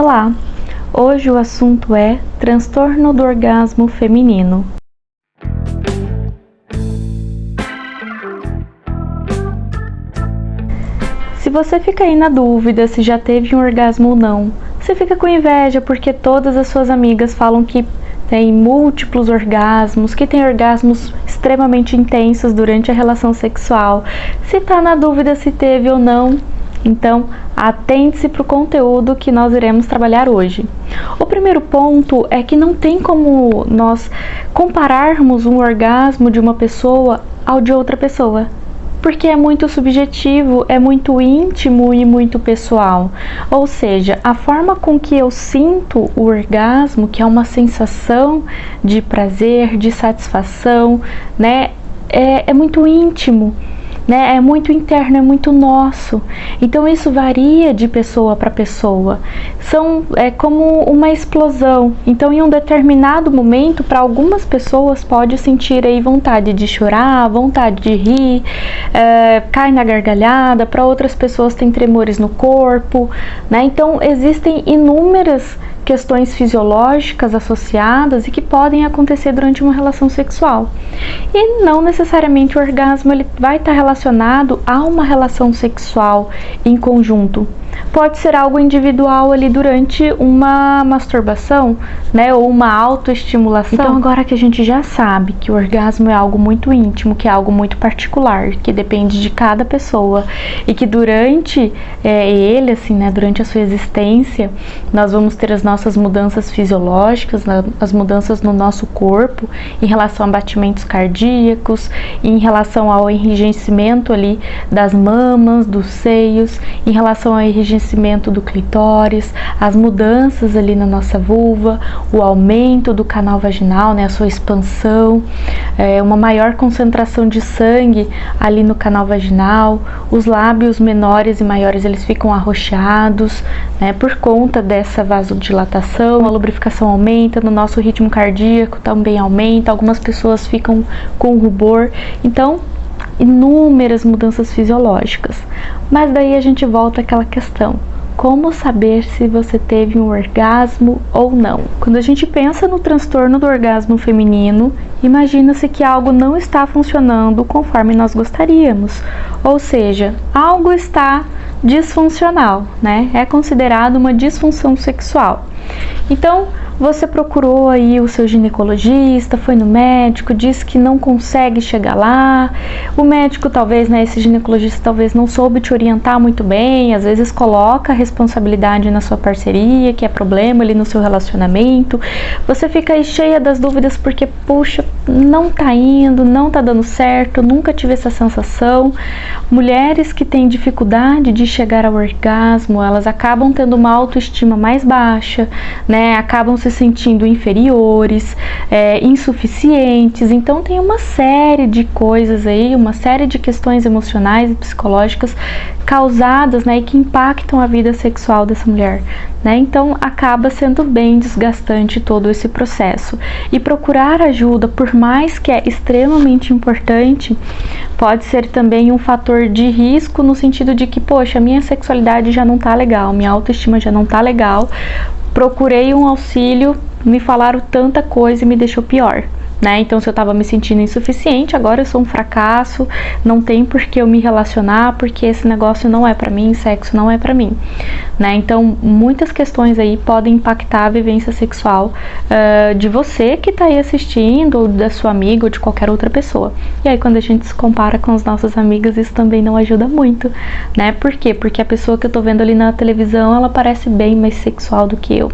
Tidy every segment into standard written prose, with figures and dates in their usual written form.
Olá! Hoje o assunto é transtorno do orgasmo feminino. Se você fica aí na dúvida se já teve um orgasmo ou não, você fica com inveja porque todas as suas amigas falam que tem múltiplos orgasmos, que tem orgasmos extremamente intensos durante a relação sexual, se tá na dúvida se teve ou não, então atente-se para o conteúdo que nós iremos trabalhar hoje. O primeiro ponto é que não tem como nós compararmos um orgasmo de uma pessoa ao de outra pessoa, porque é muito subjetivo, é muito íntimo e muito pessoal. Ou seja, a forma com que eu sinto o orgasmo, que é uma sensação de prazer, de satisfação, né, é muito íntimo, né, é muito interno, é muito nosso. Então isso varia de pessoa para pessoa. É como uma explosão. Então em um determinado momento, para algumas pessoas pode sentir aí vontade de chorar, vontade de rir, cai na gargalhada. Para outras pessoas tem tremores no corpo, né? Então existem inúmeras questões fisiológicas associadas e que podem acontecer durante uma relação sexual. E não necessariamente o orgasmo ele vai estar relacionado a uma relação sexual em conjunto. Pode ser algo individual ali durante uma masturbação, né, ou uma autoestimulação. Então agora que a gente já sabe que o orgasmo é algo muito íntimo, que é algo muito particular, que depende de cada pessoa e que durante ele, assim, né, durante a sua existência, nós vamos ter as nossas mudanças fisiológicas, as mudanças no nosso corpo em relação a batimentos cardíacos, em relação ao enrijecimento ali das mamas, dos seios, em relação ao enrijecimento do clitóris, as mudanças ali na nossa vulva, o aumento do canal vaginal, né, a sua expansão, uma maior concentração de sangue ali no canal vaginal, os lábios menores e maiores eles ficam arroxeados, né, por conta dessa vasodilatação, a lubrificação aumenta, no nosso ritmo cardíaco também aumenta, algumas pessoas ficam com rubor, então inúmeras mudanças fisiológicas. Mas daí a gente volta àquela questão: como saber se você teve um orgasmo ou não? Quando a gente pensa no transtorno do orgasmo feminino, imagina-se que algo não está funcionando conforme nós gostaríamos, ou seja, algo está disfuncional, né? É considerado uma disfunção sexual. Então, você procurou aí o seu ginecologista, foi no médico, disse que não consegue chegar lá. O médico talvez, né, esse ginecologista talvez não soube te orientar muito bem, às vezes coloca a responsabilidade na sua parceria, que é problema ali no seu relacionamento. Você fica aí cheia das dúvidas porque, puxa, não tá indo, não tá dando certo, nunca tive essa sensação. Mulheres que têm dificuldade de chegar ao orgasmo, elas acabam tendo uma autoestima mais baixa, né, acabam se sentindo inferiores, insuficientes. Então tem uma série de coisas aí, uma série de questões emocionais e psicológicas causadas, né, e que impactam a vida sexual dessa mulher, né? Então acaba sendo bem desgastante todo esse processo. E procurar ajuda, por mais que é extremamente importante, pode ser também um fator de risco no sentido de que, poxa, minha sexualidade já não tá legal, minha autoestima já não tá legal, procurei um auxílio, me falaram tanta coisa e me deixou pior, né? Então, se eu estava me sentindo insuficiente, agora eu sou um fracasso, não tem por que eu me relacionar, porque esse negócio não é pra mim, sexo não é pra mim, né? Então, muitas questões aí podem impactar a vivência sexual de você que tá aí assistindo, ou da sua amiga, ou de qualquer outra pessoa. E aí, quando a gente se compara com as nossas amigas, isso também não ajuda muito, né? Por quê? Porque a pessoa que eu tô vendo ali na televisão, ela parece bem mais sexual do que eu.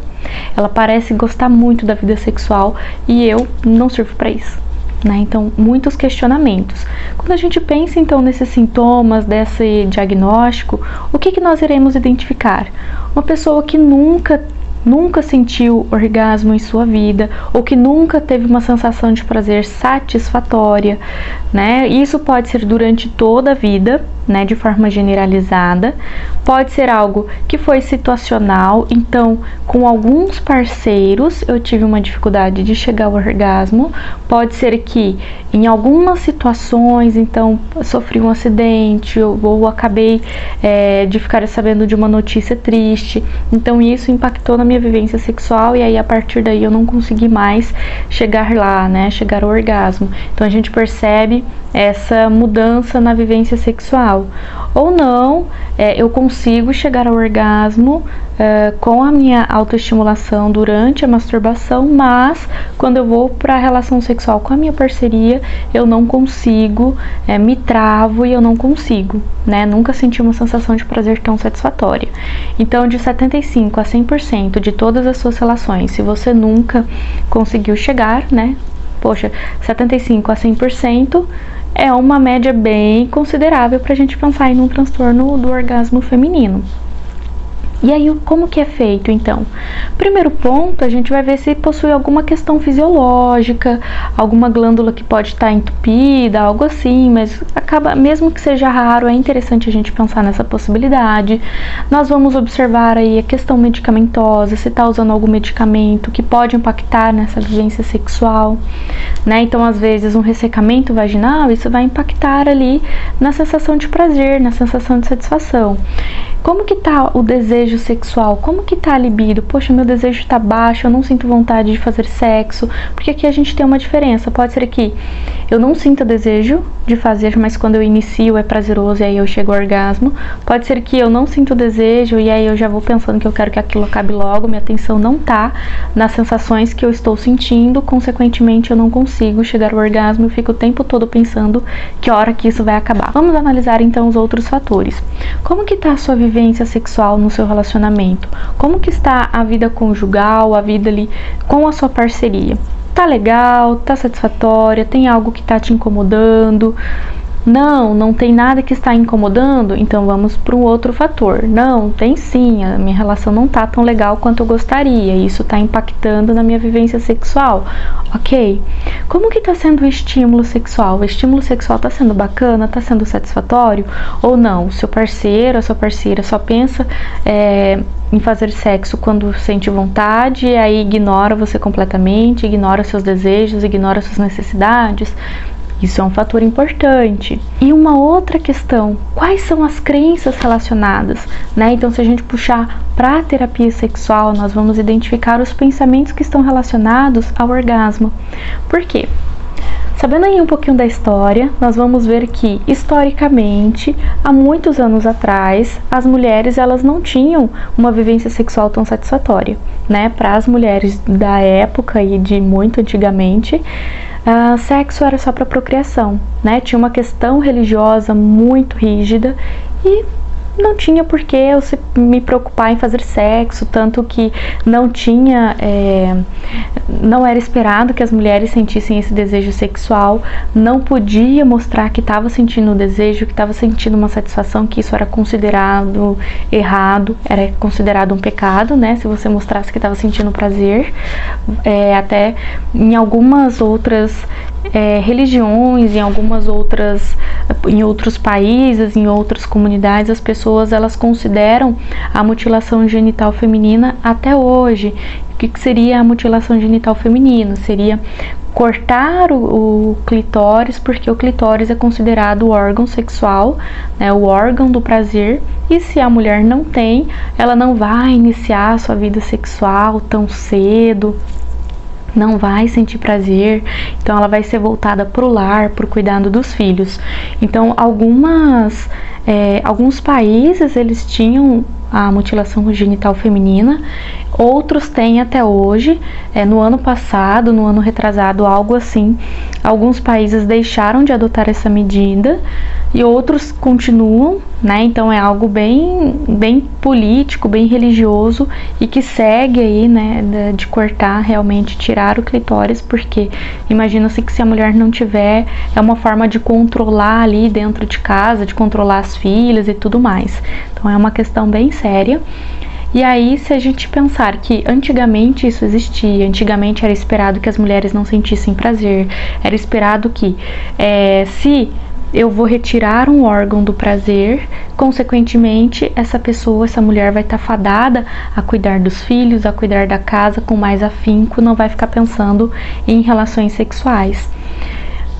Ela parece gostar muito da vida sexual e eu não sirvo para isso, né? Então, muitos questionamentos. Quando a gente pensa então nesses sintomas, desse diagnóstico, o que nós iremos identificar? Uma pessoa que nunca nunca sentiu orgasmo em sua vida, ou que nunca teve uma sensação de prazer satisfatória, né? Isso pode ser durante toda a vida, né, de forma generalizada. Pode ser algo que foi situacional, então com alguns parceiros eu tive uma dificuldade de chegar ao orgasmo. Pode ser que em algumas situações, então sofri um acidente ou acabei de ficar sabendo de uma notícia triste, então isso impactou na minha vivência sexual e aí a partir daí eu não consegui mais chegar lá, né, chegar ao orgasmo. Então a gente percebe essa mudança na vivência sexual. Ou não, eu consigo chegar ao orgasmo com a minha autoestimulação durante a masturbação, mas quando eu vou para a relação sexual com a minha parceria, eu não consigo, me travo e eu não consigo, né? Nunca senti uma sensação de prazer tão satisfatória. Então, de 75% a 100% de todas as suas relações, se você nunca conseguiu chegar, né? Poxa, 75% a 100% é uma média bem considerável para a gente pensar em um transtorno do orgasmo feminino. E aí, como que é feito, então? Primeiro ponto, a gente vai ver se possui alguma questão fisiológica, alguma glândula que pode estar entupida, algo assim, mas acaba, mesmo que seja raro, é interessante a gente pensar nessa possibilidade. Nós vamos observar aí a questão medicamentosa, se está usando algum medicamento que pode impactar nessa vivência sexual, né? Então, às vezes, um ressecamento vaginal, isso vai impactar ali na sensação de prazer, na sensação de satisfação. Como que tá o desejo sexual? Como que tá a libido? Poxa, meu desejo tá baixo, eu não sinto vontade de fazer sexo. Porque aqui a gente tem uma diferença. Pode ser que eu não sinta desejo de fazer, mas quando eu inicio é prazeroso e aí eu chego ao orgasmo. Pode ser que eu não sinto desejo e aí eu já vou pensando que eu quero que aquilo acabe logo. Minha atenção não tá nas sensações que eu estou sentindo. Consequentemente, eu não consigo chegar ao orgasmo. Eu fico o tempo todo pensando que hora que isso vai acabar. Vamos analisar então os outros fatores. Como que tá a sua vivência sexual no seu relacionamento? Como que está a vida conjugal, a vida ali com a sua parceria? Tá legal? Tá satisfatória? Tem algo que tá te incomodando? Não tem nada que está incomodando? Então vamos para um outro fator. Não, tem sim, a minha relação não tá tão legal quanto eu gostaria, isso tá impactando na minha vivência sexual. Ok. Como que tá sendo o estímulo sexual? O estímulo sexual tá sendo bacana? Tá sendo satisfatório? Ou não? O seu parceiro, a sua parceira só pensa em fazer sexo quando sente vontade e aí ignora você completamente, ignora seus desejos, ignora suas necessidades? Isso é um fator importante. E uma outra questão, quais são as crenças relacionadas, né? Então, se a gente puxar para a terapia sexual, nós vamos identificar os pensamentos que estão relacionados ao orgasmo. Por quê? Sabendo aí um pouquinho da história, nós vamos ver que, historicamente, há muitos anos atrás, as mulheres elas não tinham uma vivência sexual tão satisfatória, né? Para as mulheres da época e de muito antigamente, sexo era só para procriação, né? Tinha uma questão religiosa muito rígida e não tinha por que eu me preocupar em fazer sexo, tanto que não era esperado que as mulheres sentissem esse desejo sexual, não podia mostrar que estava sentindo um desejo, que estava sentindo uma satisfação, que isso era considerado errado, era considerado um pecado, né? Se você mostrasse que estava sentindo prazer, até em algumas outras religiões, em outros países, em outras comunidades, as pessoas elas consideram a mutilação genital feminina até hoje. O que seria a mutilação genital feminina? Seria cortar o clitóris, porque o clitóris é considerado o órgão sexual, né, o órgão do prazer, e se a mulher não tem, ela não vai iniciar a sua vida sexual tão cedo, não vai sentir prazer, então ela vai ser voltada para o lar, para o cuidado dos filhos. Então alguns países eles tinham a mutilação genital feminina, outros têm até hoje. No ano passado, no ano retrasado, algo assim, alguns países deixaram de adotar essa medida e outros continuam, né? Então é algo bem político, bem religioso e que segue aí, né, de cortar, realmente tirar o clitóris, porque imagina-se que se a mulher não tiver, é uma forma de controlar ali dentro de casa, de controlar as filhas e tudo mais. Então é uma questão bem séria. E aí, se a gente pensar que antigamente isso existia, antigamente era esperado que as mulheres não sentissem prazer, era esperado que se eu vou retirar um órgão do prazer, consequentemente essa pessoa, essa mulher vai estar fadada a cuidar dos filhos, a cuidar da casa com mais afinco, não vai ficar pensando em relações sexuais.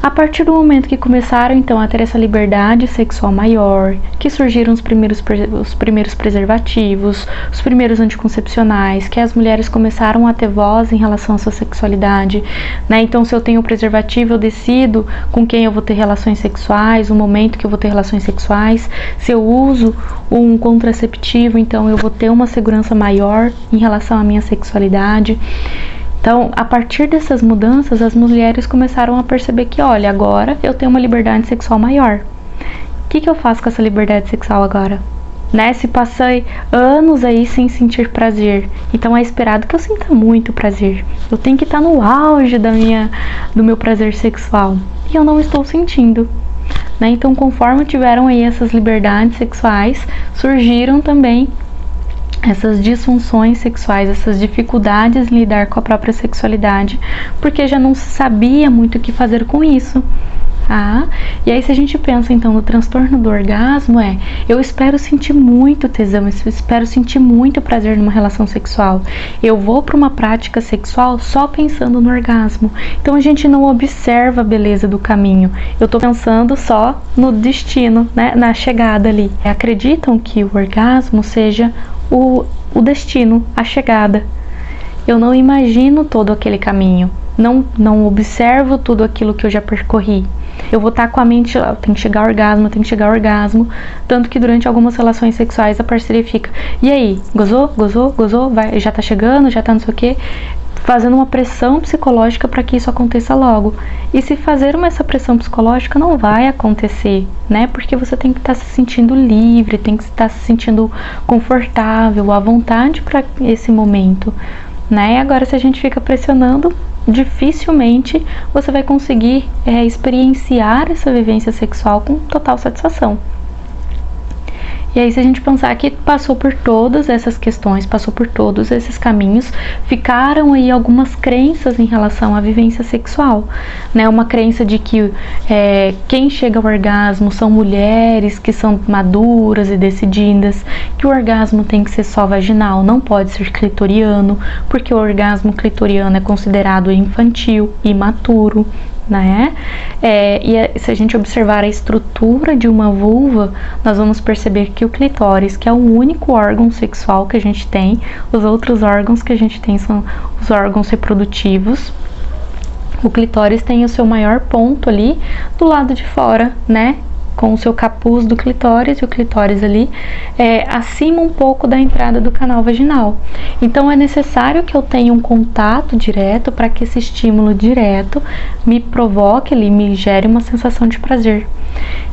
A partir do momento que começaram então a ter essa liberdade sexual maior, que surgiram os primeiros preservativos, os primeiros anticoncepcionais, que as mulheres começaram a ter voz em relação à sua sexualidade, né? Então, se eu tenho preservativo, eu decido com quem eu vou ter relações sexuais, o momento que eu vou ter relações sexuais. Se eu uso um contraceptivo, então eu vou ter uma segurança maior em relação à minha sexualidade. Então, a partir dessas mudanças, as mulheres começaram a perceber que, olha, agora eu tenho uma liberdade sexual maior. O que eu faço com essa liberdade sexual agora? Né? Se passei anos aí sem sentir prazer, então é esperado que eu sinta muito prazer. Eu tenho que estar no auge do meu prazer sexual. E eu não estou sentindo. Né? Então, conforme tiveram aí essas liberdades sexuais, surgiram também essas disfunções sexuais, essas dificuldades em lidar com a própria sexualidade, porque já não se sabia muito o que fazer com isso. E aí, se a gente pensa então no transtorno do orgasmo, eu espero sentir muito tesão, eu espero sentir muito prazer numa relação sexual. Eu vou para uma prática sexual só pensando no orgasmo. Então a gente não observa a beleza do caminho. Eu tô pensando só no destino, né, na chegada ali. Acreditam que o orgasmo seja o destino, a chegada. Eu não imagino todo aquele caminho, não observo tudo aquilo que eu já percorri. Eu vou estar com a mente, tem que chegar ao orgasmo, tem que chegar ao orgasmo. Tanto que durante algumas relações sexuais a parceria fica, e aí, gozou, vai, já tá chegando, já tá não sei o que, fazendo uma pressão psicológica para que isso aconteça logo. E se fazer essa pressão psicológica não vai acontecer, né? Porque você tem que estar se sentindo livre, tem que estar se sentindo confortável, à vontade para esse momento, né? E agora, se a gente fica pressionando, dificilmente você vai conseguir experienciar essa vivência sexual com total satisfação. E aí, se a gente pensar que passou por todas essas questões, passou por todos esses caminhos, ficaram aí algumas crenças em relação à vivência sexual, né? Uma crença de que quem chega ao orgasmo são mulheres que são maduras e decididas, que o orgasmo tem que ser só vaginal, não pode ser clitoriano, porque o orgasmo clitoriano é considerado infantil e imaturo, né? E se a gente observar a estrutura de uma vulva, nós vamos perceber que o clitóris, que é o único órgão sexual que a gente tem, os outros órgãos que a gente tem são os órgãos reprodutivos. O clitóris tem o seu maior ponto ali do lado de fora, né? Com o seu capuz do clitóris, e o clitóris ali acima um pouco da entrada do canal vaginal. Então é necessário que eu tenha um contato direto para que esse estímulo direto me provoque ali, me gere uma sensação de prazer.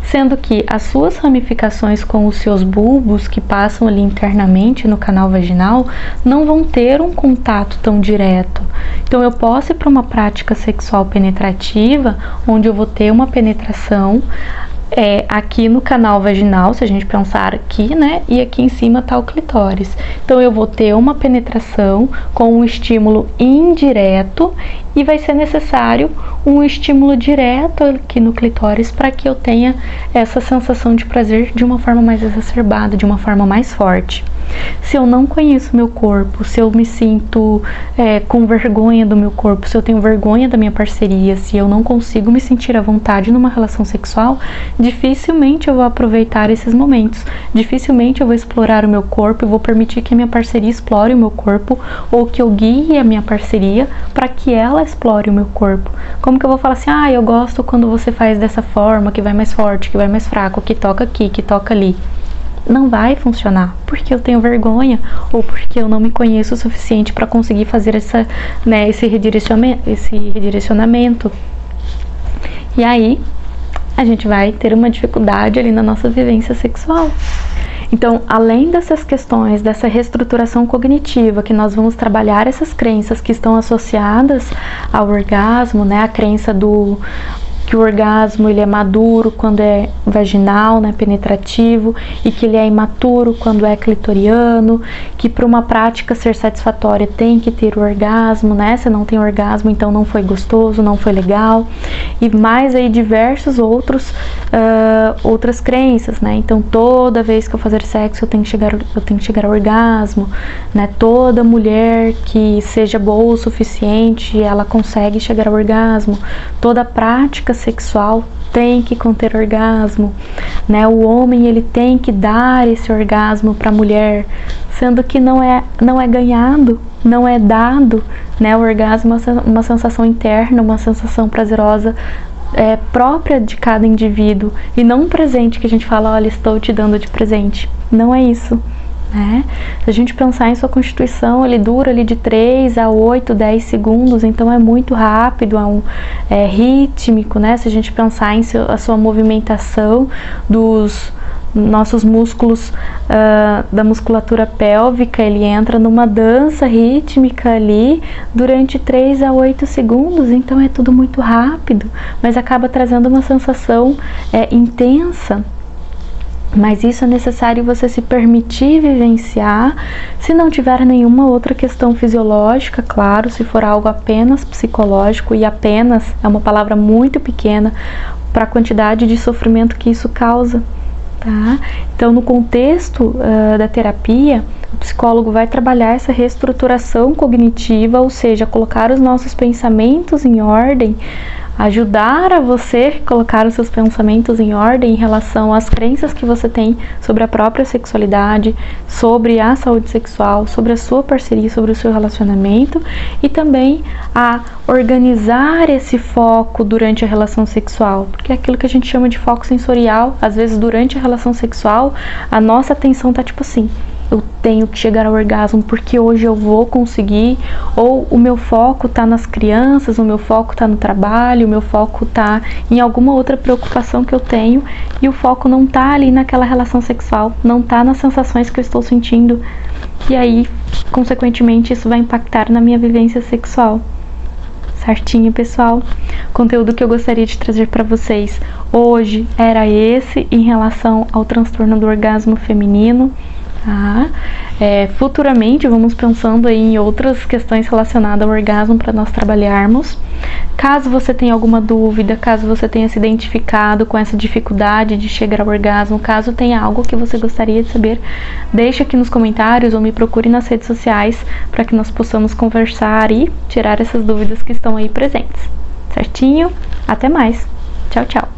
Sendo que as suas ramificações com os seus bulbos que passam ali internamente no canal vaginal não vão ter um contato tão direto. Então eu posso ir para uma prática sexual penetrativa, onde eu vou ter uma penetração aqui no canal vaginal, se a gente pensar aqui, né? E aqui em cima tá o clitóris. Então eu vou ter uma penetração com um estímulo indireto e vai ser necessário um estímulo direto aqui no clitóris para que eu tenha essa sensação de prazer de uma forma mais exacerbada, de uma forma mais forte. Se eu não conheço meu corpo, se eu me sinto com vergonha do meu corpo, se eu tenho vergonha da minha parceria, se eu não consigo me sentir à vontade numa relação sexual, dificilmente eu vou aproveitar esses momentos, dificilmente eu vou explorar o meu corpo e vou permitir que a minha parceria explore o meu corpo, ou que eu guie a minha parceria para que ela explore o meu corpo. Como que eu vou falar assim, eu gosto quando você faz dessa forma, que vai mais forte, que vai mais fraco, que toca aqui, que toca ali. Não vai funcionar, porque eu tenho vergonha ou porque eu não me conheço o suficiente para conseguir fazer esse redirecionamento. E aí, a gente vai ter uma dificuldade ali na nossa vivência sexual. Então, além dessas questões, dessa reestruturação cognitiva, que nós vamos trabalhar essas crenças que estão associadas ao orgasmo, né? A crença que o orgasmo ele é maduro quando é vaginal, né, penetrativo, e que ele é imaturo quando é clitoriano, que para uma prática ser satisfatória tem que ter o orgasmo, né? Se não tem orgasmo, então não foi gostoso, não foi legal, e mais aí diversos outras crenças, né? Então toda vez que eu fazer sexo eu tenho que chegar ao orgasmo, né? Toda mulher que seja boa o suficiente, ela consegue chegar ao orgasmo. Toda prática sexual tem que conter orgasmo, né? O homem ele tem que dar esse orgasmo para a mulher, sendo que não é ganhado, não é dado, né? O orgasmo é uma sensação interna, uma sensação prazerosa própria de cada indivíduo, e não um presente que a gente fala, olha, estou te dando de presente. Não é isso, né? Se a gente pensar em sua constituição, ele dura ali de 3 a 8, 10 segundos, então é muito rápido, é rítmico, né? Se a gente pensar em a sua movimentação dos nossos músculos da musculatura pélvica, ele entra numa dança rítmica ali durante 3 a 8 segundos, então é tudo muito rápido, mas acaba trazendo uma sensação intensa. Mas isso é necessário você se permitir vivenciar, se não tiver nenhuma outra questão fisiológica, claro, se for algo apenas psicológico, e apenas é uma palavra muito pequena para a quantidade de sofrimento que isso causa. Tá? Então, no contexto da terapia, o psicólogo vai trabalhar essa reestruturação cognitiva, ou seja, colocar os nossos pensamentos em ordem, ajudar a você colocar os seus pensamentos em ordem em relação às crenças que você tem sobre a própria sexualidade, sobre a saúde sexual, sobre a sua parceria, sobre o seu relacionamento, e também a organizar esse foco durante a relação sexual, porque é aquilo que a gente chama de foco sensorial. Às vezes durante a relação sexual a nossa atenção tá tipo assim, eu tenho que chegar ao orgasmo porque hoje eu vou conseguir, ou o meu foco tá nas crianças, o meu foco tá no trabalho, o meu foco tá em alguma outra preocupação que eu tenho, e o foco não tá ali naquela relação sexual, não tá nas sensações que eu estou sentindo, e aí, consequentemente, isso vai impactar na minha vivência sexual. Certinho, pessoal? O conteúdo que eu gostaria de trazer para vocês hoje era esse em relação ao transtorno do orgasmo feminino. Tá? Futuramente vamos pensando aí em outras questões relacionadas ao orgasmo para nós trabalharmos. Caso você tenha alguma dúvida, caso você tenha se identificado com essa dificuldade de chegar ao orgasmo, caso tenha algo que você gostaria de saber, deixe aqui nos comentários ou me procure nas redes sociais para que nós possamos conversar e tirar essas dúvidas que estão aí presentes. Certinho? Até mais! Tchau, tchau!